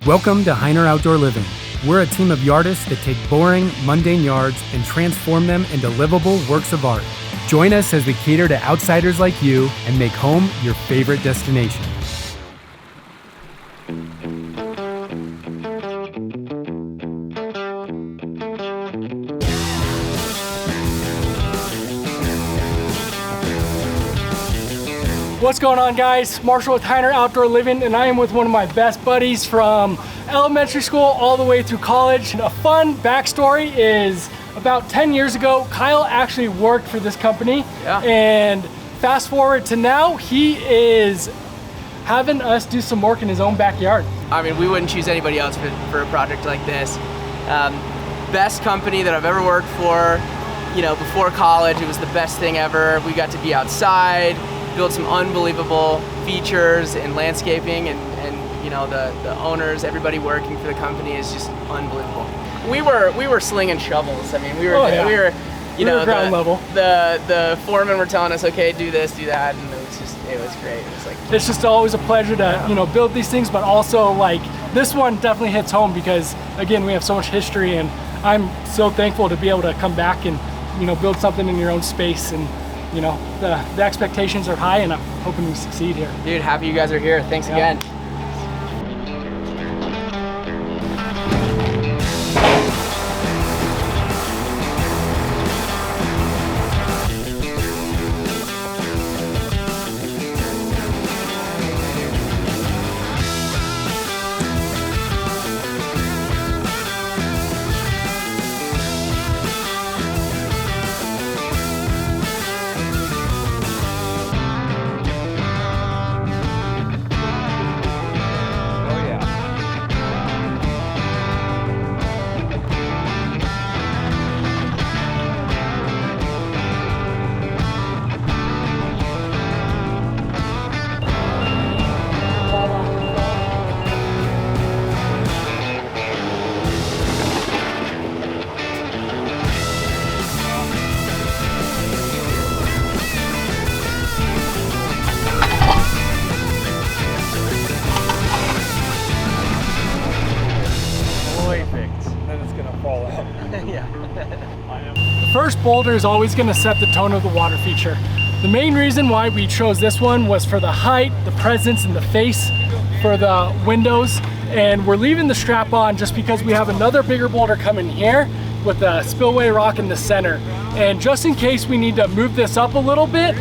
Welcome to Heiner Outdoor Living. We're a team of yardists that take boring, mundane yards and transform them into livable works of art. Join us as we cater to outsiders like you and make home your favorite destination. What's going on, guys? Marshall with Heiner Outdoor Living, and I am with one of my best buddies from elementary school all the way through college. A fun backstory is about 10 years ago, Kyle actually worked for this company. Yeah. And fast forward to now, he is having us do some work in his own backyard. I mean, we wouldn't choose anybody else for a project like this. Best company that I've ever worked for. You know, before college, it was the best thing ever. We got to be outside, build some unbelievable features and landscaping, and you know, the owners, everybody working for the company is just unbelievable. We were slinging shovels. I mean, we were ground level. The foremen were telling us, okay, do this, do that, and it was great. It was like, it's just always a pleasure to build these things, but also like this one definitely hits home because again, we have so much history, and I'm so thankful to be able to come back and build something in your own space. And the expectations are high, and I'm hoping we succeed here. Dude, happy you guys are here. Thanks again. The first boulder is always going to set the tone of the water feature. The main reason why we chose this one was for the height, the presence, and the face for the windows. And we're leaving the strap on just because we have another bigger boulder coming here with a spillway rock in the center. And just in case we need to move this up a little bit,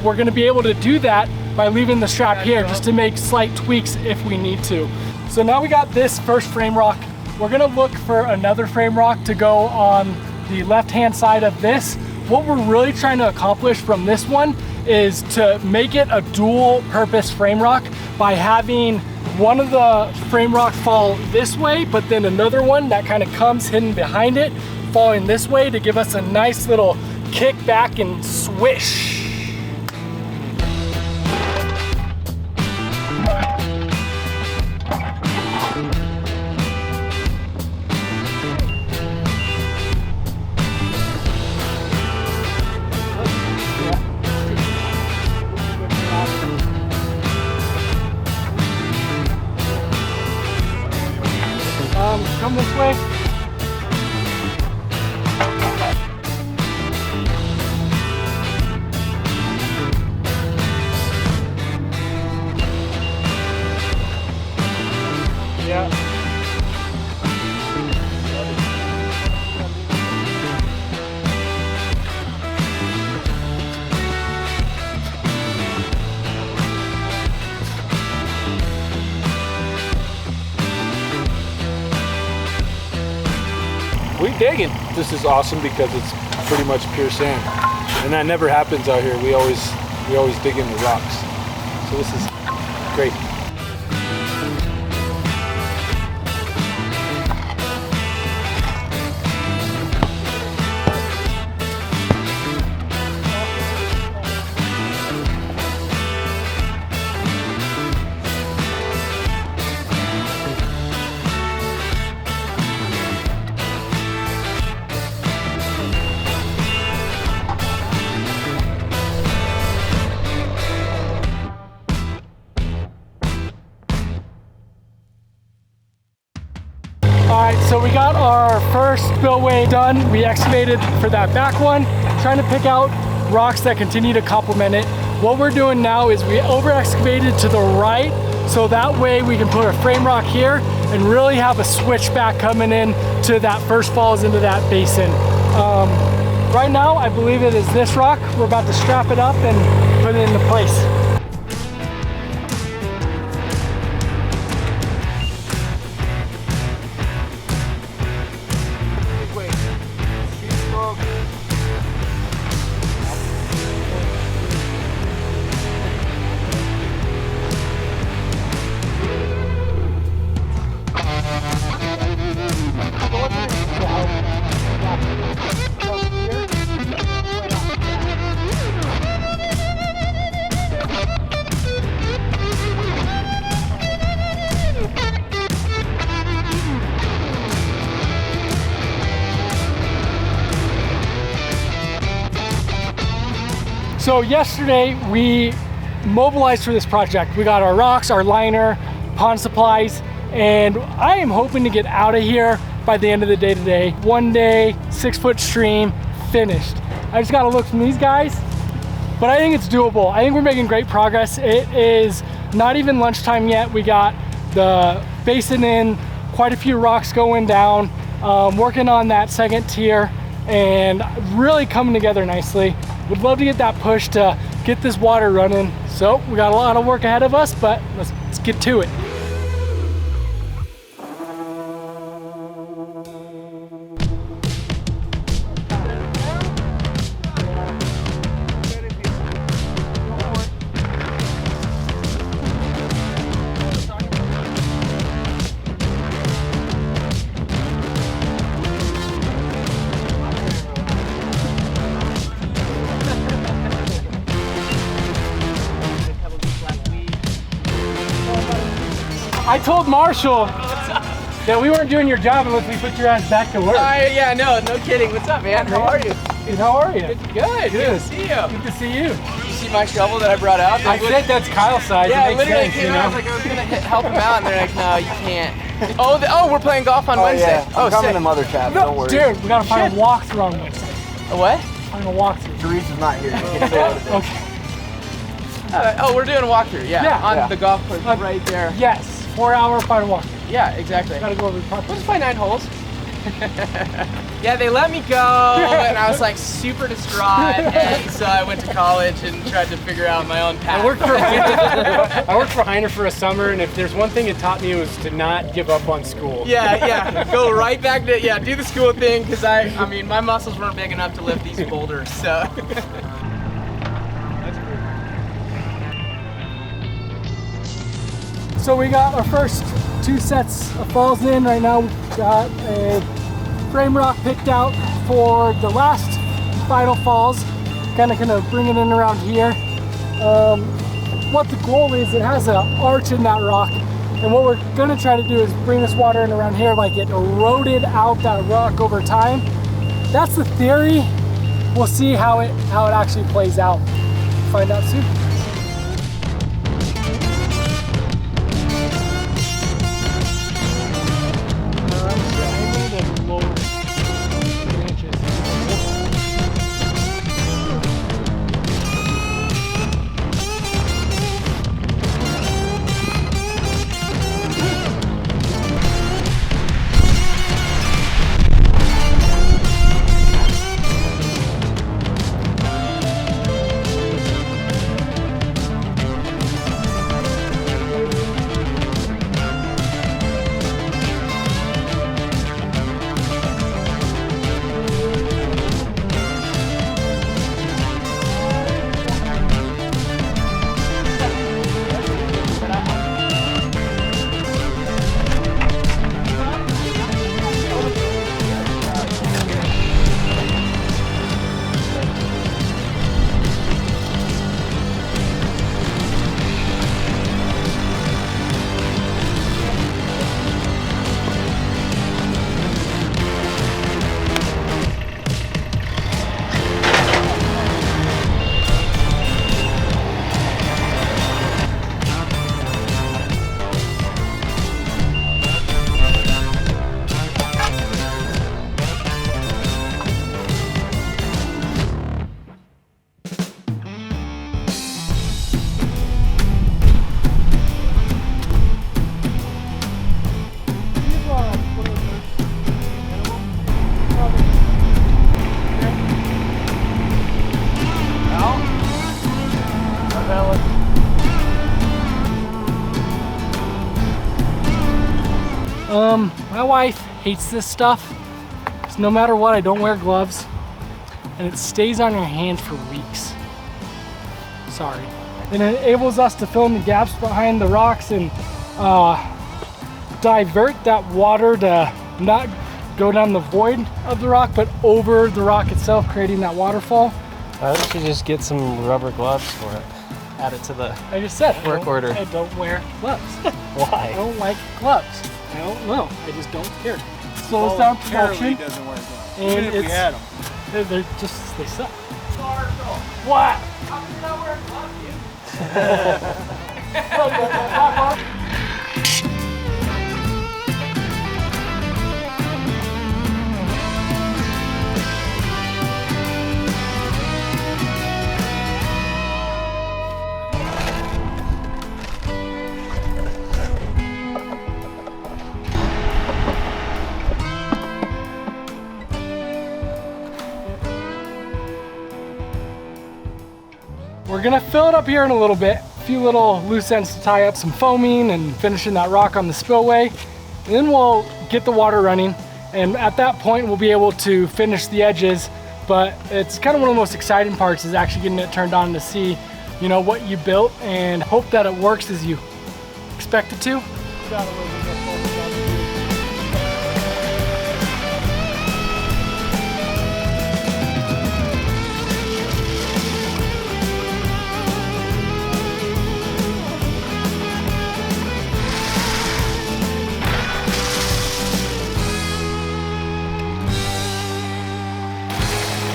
we're going to be able to do that by leaving the strap here just to make slight tweaks if we need to. So now we got this first frame rock. We're going to look for another frame rock to go on the left-hand side of this. What we're really trying to accomplish from this one is to make it a dual purpose frame rock by having one of the frame rocks fall this way, but then another one that kind of comes hidden behind it falling this way to give us a nice little kick back and swish. Come this way. Yeah. We digging. This is awesome because it's pretty much pure sand, and that never happens out here. We always dig into rocks, so this is great. got our first spillway done. We excavated for that back one, trying to pick out rocks that continue to complement it. What we're doing now is we over excavated to the right, so that way we can put a frame rock here and really have a switchback coming in to that first falls into that basin. Right now, I believe it is this rock. We're about to strap it up and put it into place. So yesterday we mobilized for this project. We got our rocks, our liner, pond supplies, and I am hoping to get out of here by the end of the day today. 1 day, 6-foot stream, finished. I just gotta look from these guys, but I think it's doable. I think we're making great progress. It is not even lunchtime yet. We got the basin in, quite a few rocks going down, working on that second tier, and really coming together nicely. Would love to get that push to get this water running. So we got a lot of work ahead of us, but let's get to it. I told Marshall that we weren't doing your job unless we put your ass back to work. Yeah, no kidding. What's up, man? How are you? Dude, how are you? Good to see you. Good to see you. You see my shovel that I brought out? I said that's Kyle's size. Yeah, it makes literally sense, came out. I was like, I was gonna help him out, and they're like, no, you can't. Oh, we're playing golf on Wednesday. Yeah. I'm coming to Mother Tab, No, don't worry. dude, we gotta find a walkthrough on Wednesday. A what? Find a walkthrough. Teresa's not here. You can say it. Okay. We're doing a walkthrough, Yeah. on the golf course right there. Yes, 4-hour final walkthrough. Yeah, exactly. Gotta go over the park. We'll just play 9 holes. Yeah, they let me go, and I was like super distraught, and so I went to college and tried to figure out my own path. I worked for Heiner for a summer, and if there's one thing it taught me, it was to not give up on school. Yeah, go right back to, do the school thing, because I mean, my muscles weren't big enough to lift these boulders, so. So we got our first 2 sets of falls in. Right now we've got a frame rock picked out for the last final falls. Kind of gonna bring it in around here. What the goal is, it has an arch in that rock. And what we're gonna try to do is bring this water in around here like it eroded out that rock over time. That's the theory. We'll see how it actually plays out. Find out soon. wife hates this stuff. So no matter what, I don't wear gloves, and it stays on your hand for weeks. Sorry. And it enables us to fill in the gaps behind the rocks and divert that water to not go down the void of the rock, but over the rock itself, creating that waterfall. Why don't you just get some rubber gloves for it? Add it to the I just said work order. I don't wear gloves. Why? I don't like gloves. I don't know. I just don't care. Slows down production. Doesn't wear gloves. And Even if we had them. They're just, they suck. What? How come you're not wearing gloves, dude? We're gonna fill it up here in a little bit. A few little loose ends to tie up some foaming and finishing that rock on the spillway. And then we'll get the water running. And at that point, we'll be able to finish the edges. But it's kind of one of the most exciting parts is actually getting it turned on to see, you know, what you built and hope that it works as you expect it to.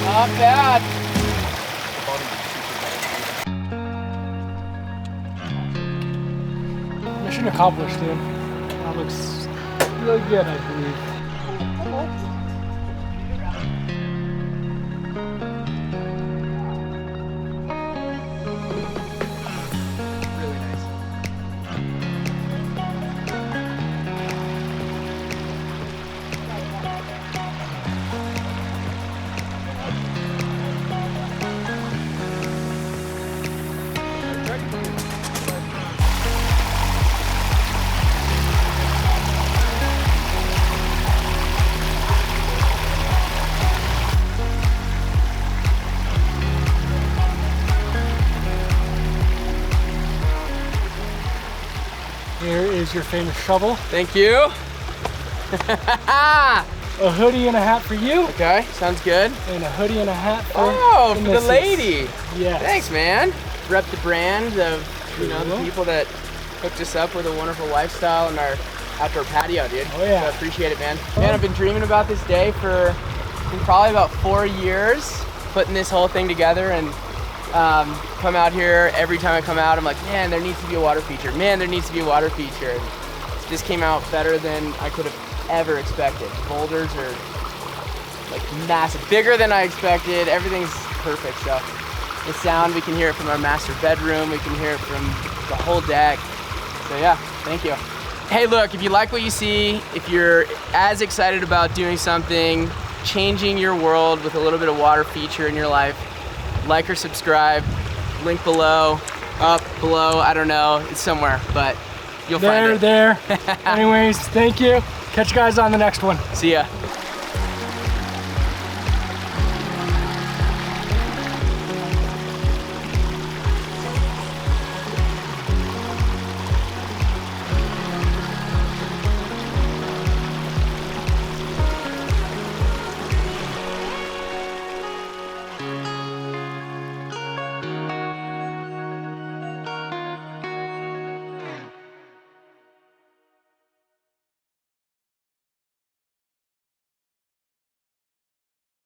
Not bad. Mission accomplished, dude. That looks really good, I believe. Really nice. Here is your famous shovel. Thank you. A hoodie and a hat for you, Okay, sounds good. and a hoodie and a hat for Oh, for the missus. lady. Yes. Thanks, man. Rep the brand of, you know, the Cool. people that hooked us up with a wonderful lifestyle in our outdoor patio, dude. Oh, yeah. So I appreciate it, man. Man, I've been dreaming about this day for probably about 4 years, putting this whole thing together, and come out here. Every time I come out, I'm like, man, there needs to be a water feature. Man, there needs to be a water feature. And this came out better than I could have ever expected. Boulders are like massive, bigger than I expected. Everything's perfect. So the sound, we can hear it from our master bedroom. We can hear it from the whole deck. So yeah, thank you. Hey, look, if you like what you see, if you're as excited about doing something, changing your world with a little bit of water feature in your life, like or subscribe, link below, up, below, I don't know, it's somewhere, but you'll find it. There. Anyways, thank you. Catch you guys on the next one. See ya.